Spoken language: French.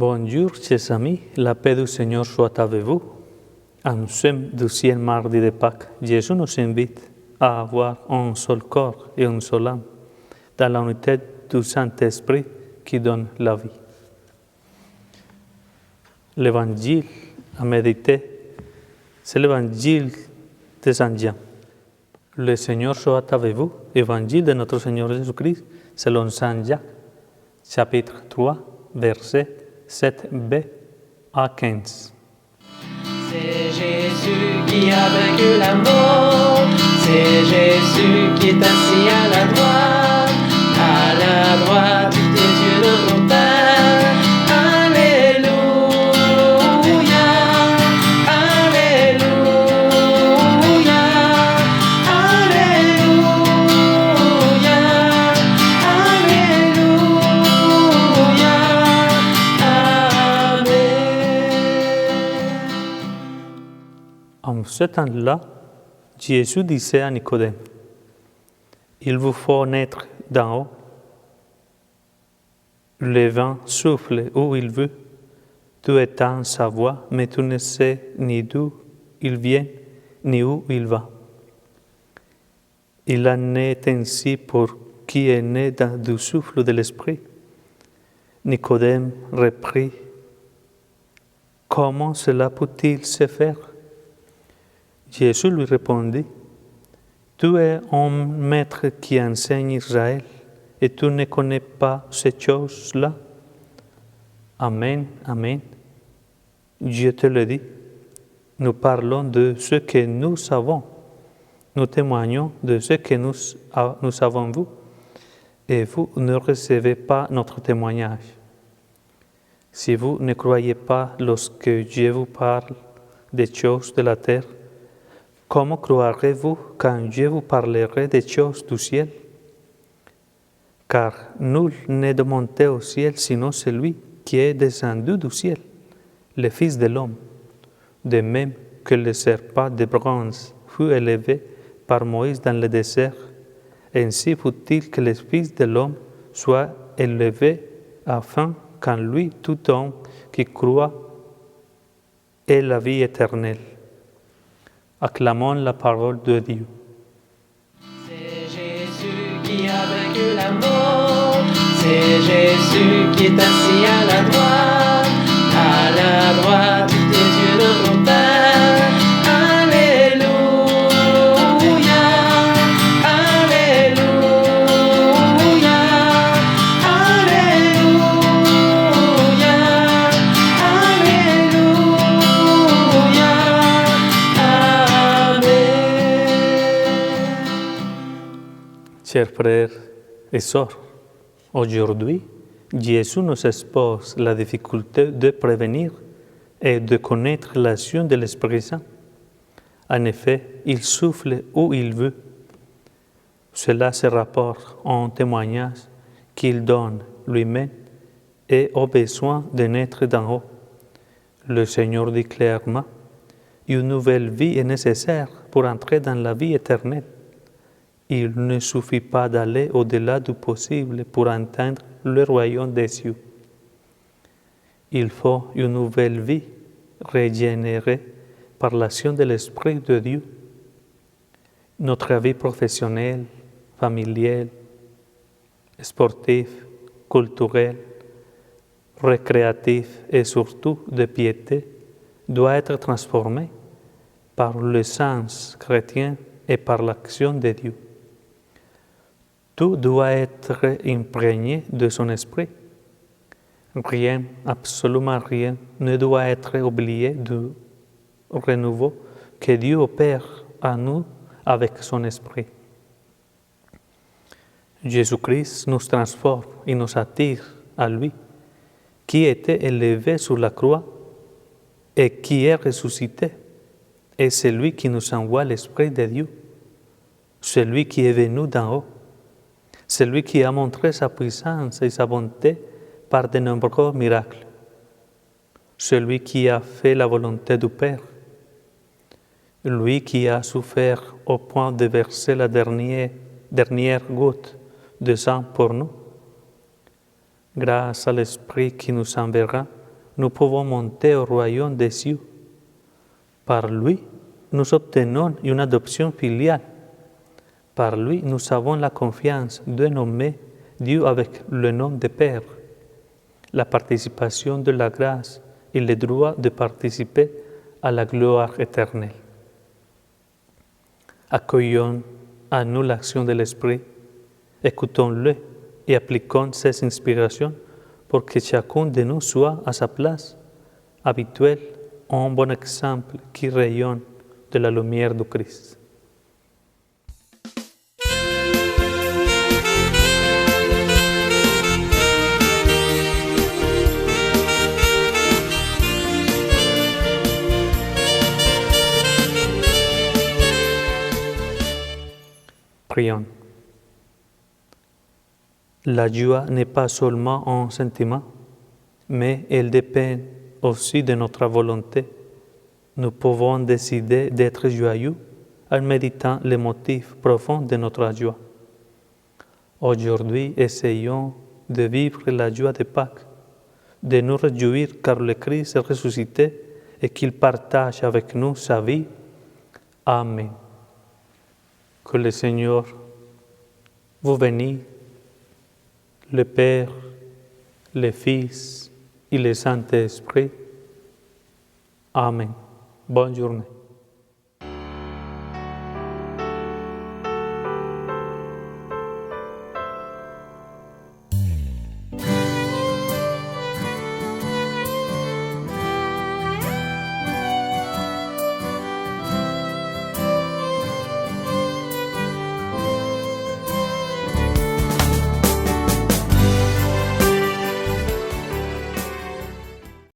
Bonjour, chers amis, la paix du Seigneur soit avec vous. En ce deuxième mardi de Pâques, Jésus nous invite à avoir un seul corps et une seule âme, dans l'unité du Saint-Esprit qui donne la vie. L'évangile à méditer, c'est l'évangile de Saint Jean. Le Seigneur soit avec vous, évangile de notre Seigneur Jésus-Christ, selon Saint Jacques, chapitre 3, verset 7b à 15. C'est Jésus qui a vaincu la mort, c'est Jésus qui est assis à la droite des dieux de mon Père. Alléluia, Alléluia, Alléluia, Alléluia, Amen. En ce temps-là, Jésus disait à Nicodème, « Il vous faut naître d'en haut. Le vent souffle où il veut. Tu entends sa voix, mais tu ne sais ni d'où il vient, ni où il va. Il en est ainsi pour qui est né du souffle de l'Esprit. » Nicodème reprit, « Comment cela peut-il se faire ?» Jésus lui répondit, « Tu es un maître qui enseigne Israël, et tu ne connais pas ces choses-là. Amen, amen. Je te le dis, nous parlons de ce que nous savons, nous témoignons de ce que nous avons vu, et vous ne recevez pas notre témoignage. Si vous ne croyez pas lorsque je vous parle des choses de la terre, comment croirez-vous quand je vous parlerai des choses du ciel? Car nul n'est de monter au ciel sinon celui qui est descendu du ciel, le Fils de l'homme. De même que le serpent de bronze fut élevé par Moïse dans le désert, ainsi faut-il que le Fils de l'homme soit élevé afin qu'en lui tout homme qui croit ait la vie éternelle. Acclamons la parole de Dieu. C'est Jésus qui a vaincu la mort, c'est Jésus qui est assis à la droite des dieux de mon Père. Alléluia, Alléluia, Alléluia, Alléluia, Amen. Chers frères et sœurs, aujourd'hui, Jésus nous expose la difficulté de prévenir et de connaître l'action de l'Esprit Saint. En effet, il souffle où il veut. Cela se rapporte en témoignage qu'il donne lui-même et au besoin de naître d'en haut. Le Seigneur dit clairement, une nouvelle vie est nécessaire pour entrer dans la vie éternelle. Il ne suffit pas d'aller au-delà du possible pour atteindre le royaume des cieux. Il faut une nouvelle vie régénérée par l'action de l'Esprit de Dieu. Notre vie professionnelle, familiale, sportive, culturelle, récréative et surtout de piété doit être transformée par le sens chrétien et par l'action de Dieu. Tout doit être imprégné de son esprit. Rien, absolument rien, ne doit être oublié du renouveau que Dieu opère en nous avec son esprit. Jésus-Christ nous transforme et nous attire à lui, qui était élevé sur la croix et qui est ressuscité. Et c'est lui qui nous envoie l'Esprit de Dieu, celui qui est venu d'en haut. Celui qui a montré sa puissance et sa bonté par de nombreux miracles. Celui qui a fait la volonté du Père. Lui qui a souffert au point de verser la dernière goutte de sang pour nous. grâce à l'Esprit qui nous enverra, nous pouvons monter au royaume des cieux. Par lui, nous obtenons une adoption filiale. Par lui, nous avons la confiance de nommer Dieu avec le nom de Père, la participation de la grâce et le droit de participer à la gloire éternelle. Accueillons à nous l'action de l'Esprit, écoutons-le et appliquons ces inspirations pour que chacun de nous soit à sa place habituelle, un bon exemple qui rayonne de la lumière du Christ. Prions. La joie n'est pas seulement un sentiment, mais elle dépend aussi de notre volonté. Nous pouvons décider d'être joyeux en méditant les motifs profonds de notre joie. Aujourd'hui, essayons de vivre la joie de Pâques, de nous réjouir car le Christ est ressuscité et qu'il partage avec nous sa vie. Amen. Que le Seigneur vous bénisse, le Père, le Fils et le Saint-Esprit. Amen. Bonne journée.